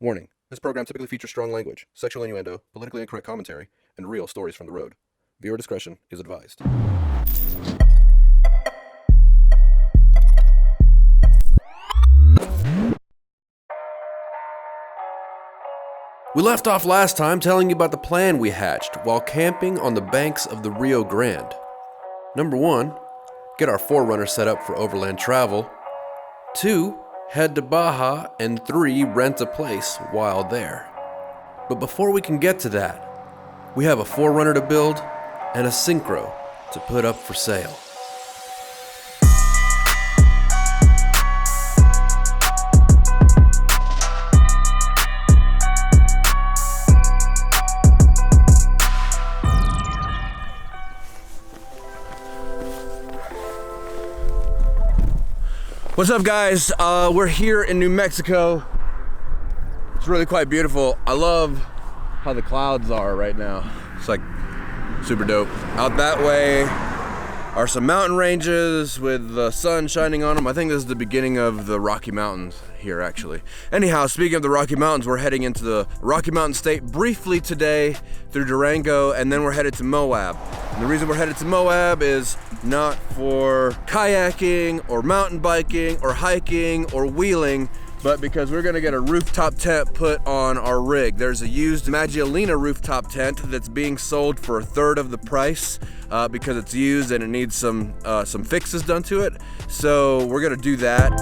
Warning, this program typically features strong language, sexual innuendo, politically incorrect commentary, and real stories from the road. Viewer discretion is advised. We left off last time telling you about the plan we hatched while camping on the banks of the Rio Grande. Number 1, get our 4RUNNER set up for overland travel. 2, head to Baja. And 3, rent a place while there. But before we can get to that, we have a 4RUNNER to build and a Syncro to put up for sale. What's up, guys? We're here in New Mexico. It's really quite beautiful. I love how the clouds are right now. It's like super dope. Out that way are some mountain ranges with the sun shining on them. I think this is the beginning of the Rocky Mountains here, actually. Anyhow, speaking of the Rocky Mountains, we're heading into the Rocky Mountain State briefly today through Durango, and then we're headed to Moab. And the reason we're headed to Moab is not for kayaking or mountain biking or hiking or wheeling, but because we're gonna get a rooftop tent put on our rig. There's a used Maggiolina rooftop tent that's being sold for 1/3 of the price because it's used and it needs some fixes done to it. So we're gonna do that.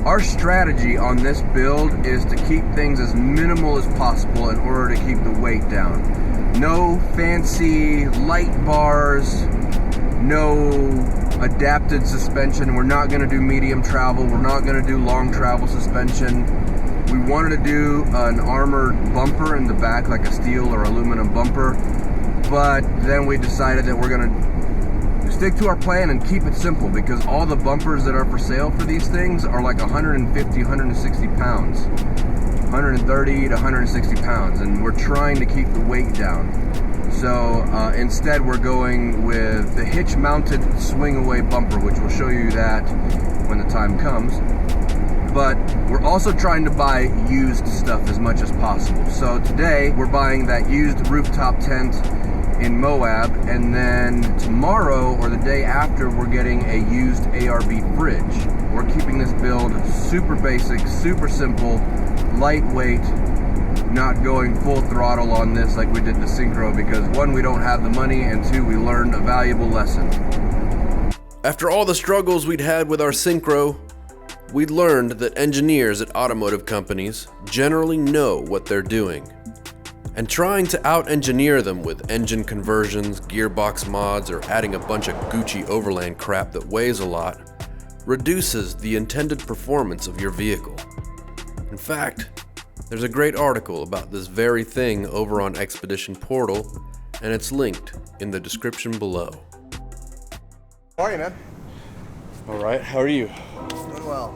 Our strategy on this build is to keep things as minimal as possible in order to keep the weight down. No fancy light bars, no adapted suspension. We're not gonna do medium travel. We're not gonna do long travel suspension. We wanted to do an armored bumper in the back, like a steel or aluminum bumper, but then we decided that we're gonna stick to our plan and keep it simple, because all the bumpers that are for sale for these things are like 150, 160 pounds. 130 to 160 pounds, and we're trying to keep the weight down. So instead we're going with the hitch mounted swing away bumper, which we'll show you that when the time comes. But we're also trying to buy used stuff as much as possible. So today we're buying that used rooftop tent in Moab, and then tomorrow or the day after we're getting a used ARB fridge. We're keeping this build super basic, super simple, lightweight, not going full throttle on this like we did the Syncro, because 1, we don't have the money, and 2, we learned a valuable lesson. After all the struggles we'd had with our Syncro, we'd learned that engineers at automotive companies generally know what they're doing. And trying to out-engineer them with engine conversions, gearbox mods, or adding a bunch of Gucci Overland crap that weighs a lot reduces the intended performance of your vehicle. In fact, there's a great article about this very thing over on Expedition Portal, and it's linked in the description below. How are you, man? All right, how are you? Doing well.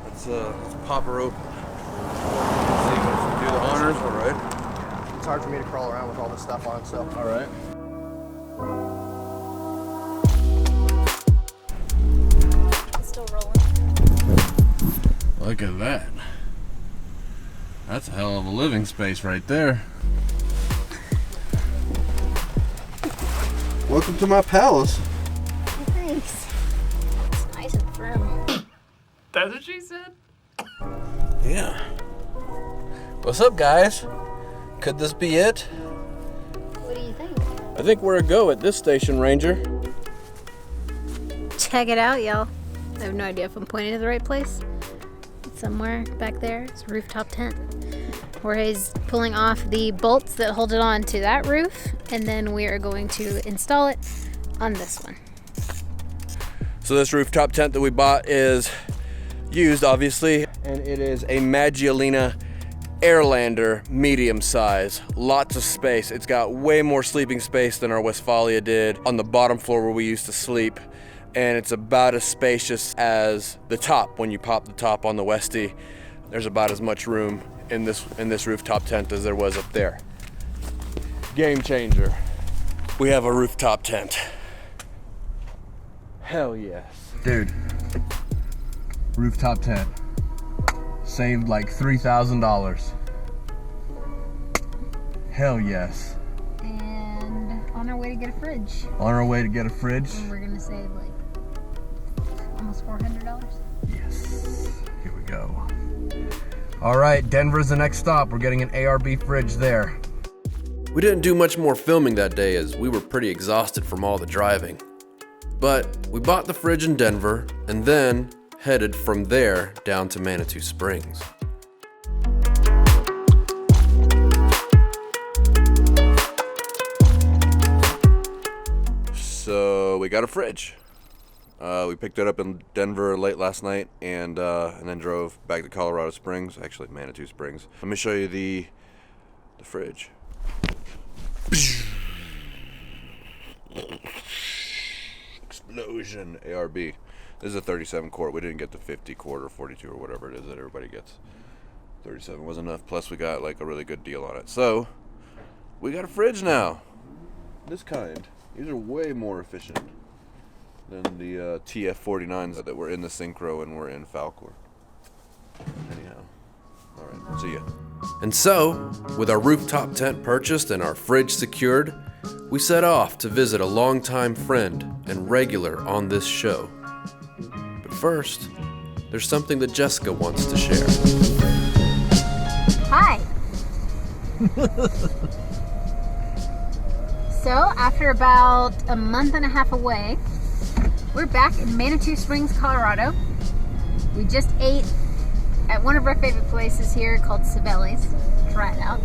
Let's pop her open. Do the honors, all right. It's hard for me to crawl around with all this stuff on, so. All right. It's still rolling. Look at that. That's a hell of a living space right there. Welcome to my palace. Thanks. It's nice and firm. That's what she said? Yeah. What's up, guys? Could this be it? What do you think? I think we're a go at this station, Ranger. Check it out, y'all. I have no idea if I'm pointing to the right place. It's somewhere back there. It's a rooftop tent. Jorge's pulling off the bolts that hold it on to that roof, and then we are going to install it on this one. So this rooftop tent that we bought is used, obviously, and it is a Maggiolina Airlander medium size. Lots of space. It's got way more sleeping space than our Westfalia did on the bottom floor where we used to sleep, and it's about as spacious as the top. When you pop the top on the Westie, there's about as much room in this rooftop tent as there was up there. Game changer. We have a rooftop tent. Hell yes. Dude, rooftop tent. Saved like $3,000. Hell yes. And on our way to get a fridge. On our way to get a fridge. And we're gonna save like almost $400. Yes. Here we go. All right, Denver's the next stop. We're getting an ARB fridge there. We didn't do much more filming that day as we were pretty exhausted from all the driving. But we bought the fridge in Denver and then headed from there down to Manitou Springs. So we got a fridge. We picked it up in Denver late last night and then drove back to Colorado Springs, actually Manitou Springs. Let me show you the fridge. Explosion. ARB. This is a 37 quart. We didn't get the 50 quart or 42 or whatever it is that everybody gets. 37 was enough. Plus we got like a really good deal on it. So we got a fridge now. This kind. These are way more efficient than the TF49s that were in the Syncro and were in Falcor. Anyhow. Alright, see ya. And so, with our rooftop tent purchased and our fridge secured, we set off to visit a longtime friend and regular on this show. But first, there's something that Jessica wants to share. Hi. So, after about a month and a half away, we're back in Manitou Springs, Colorado. We just ate at one of our favorite places here called Savelli's. Try it out.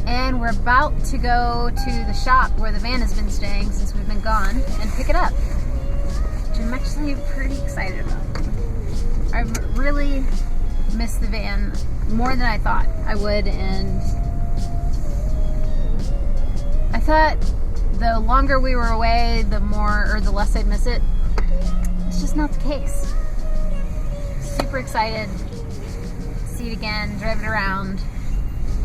And we're about to go to the shop where the van has been staying since we've been gone and pick it up, which I'm actually pretty excited about. I really missed the van more than I thought I would, and I thought the longer we were away, the less I'd miss it. It's just not the case. Super excited. See it again, drive it around,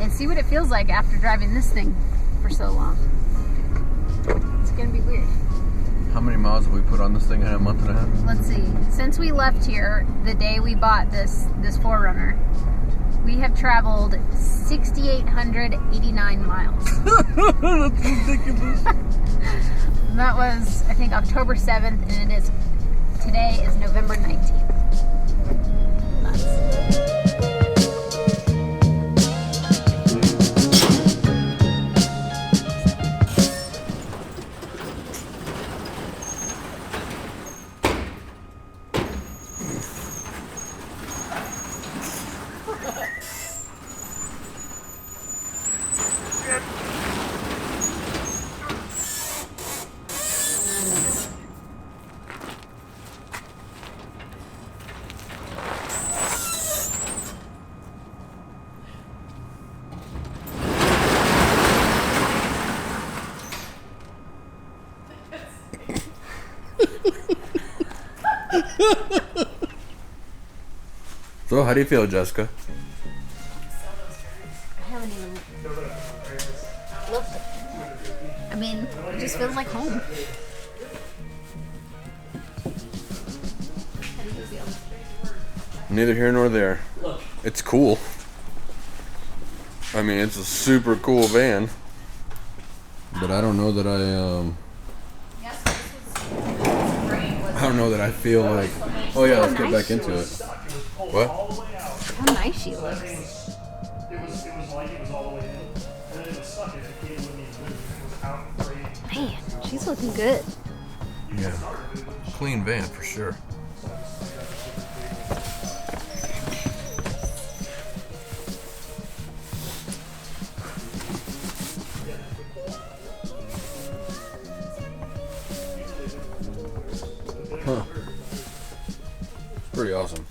and see what it feels like after driving this thing for so long. It's gonna be weird. How many miles have we put on this thing in a month and a half? Let's see. Since we left here, the day we bought this 4Runner, we have traveled 6,889 miles. That's ridiculous. That was, I think, October 7th, and today is November 19th. Nuts. So, how do you feel, Jessica? I haven't even looked. I mean, it just feels like home. How do you feel? Neither here nor there. It's cool. I mean, it's a super cool van. But I don't know that I don't know that I feel like... Oh yeah, let's get back into it. What? How nice she looks. Man, she's looking good. Yeah. Clean van for sure. Huh. It's pretty awesome.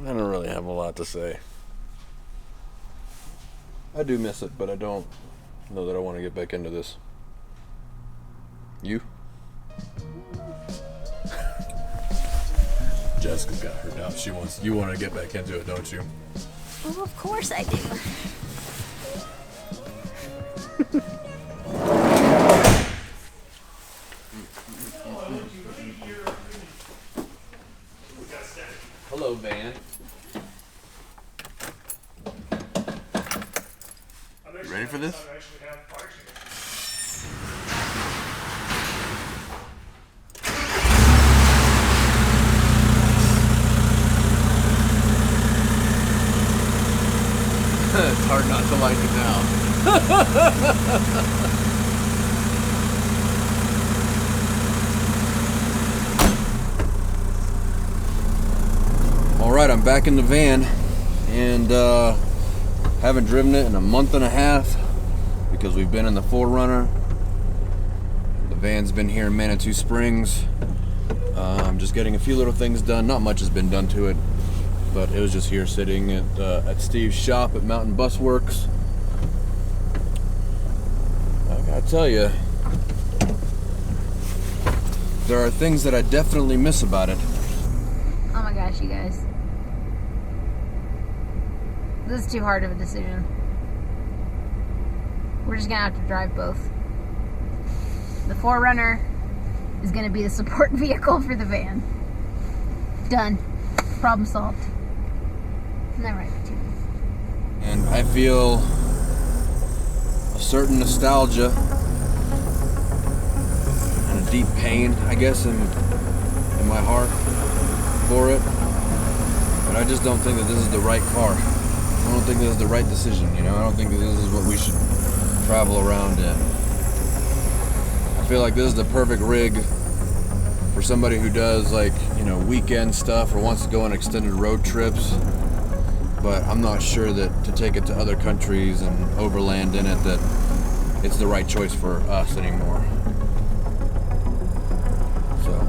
I don't really have a lot to say. I do miss it, but I don't know that I want to get back into this. You? Jessica's got her doubts. You want to get back into it, don't you? Oh, of course I do. van. Ready for this? It's hard not to like it now. Alright, I'm back in the van and haven't driven it in a month and a half because we've been in the 4RUNNER. The van's been here in Manitou Springs. I'm just getting a few little things done. Not much has been done to it, but it was just here sitting at Steve's shop at Mountain Bus Works. I gotta tell you, there are things that I definitely miss about it. Oh my gosh, you guys. This is too hard of a decision. We're just gonna have to drive both. The 4RUNNER is gonna be the support vehicle for the van. Done. Problem solved. Isn't that right, too? And I feel a certain nostalgia and a deep pain, I guess, in my heart for it. But I just don't think that this is the right car. I don't think this is the right decision, you know? I don't think that this is what we should travel around in. I feel like this is the perfect rig for somebody who does, like, you know, weekend stuff or wants to go on extended road trips. But I'm not sure that to take it to other countries and overland in it, that it's the right choice for us anymore. So.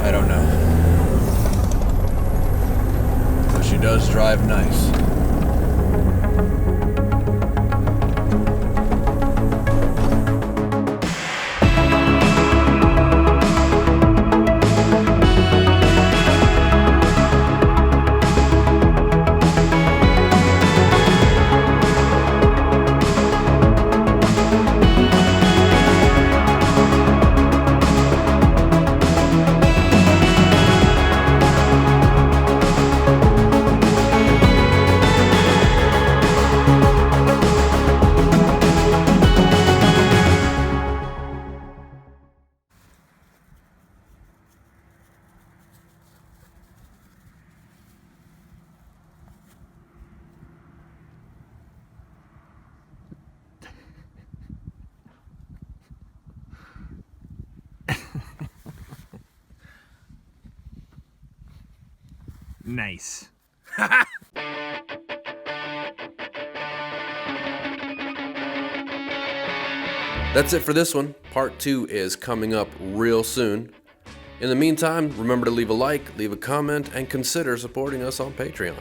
I don't know. But she does drive nice. Nice. That's it for this one. Part 2 is coming up real soon. In the meantime, remember to leave a like, leave a comment, and consider supporting us on Patreon.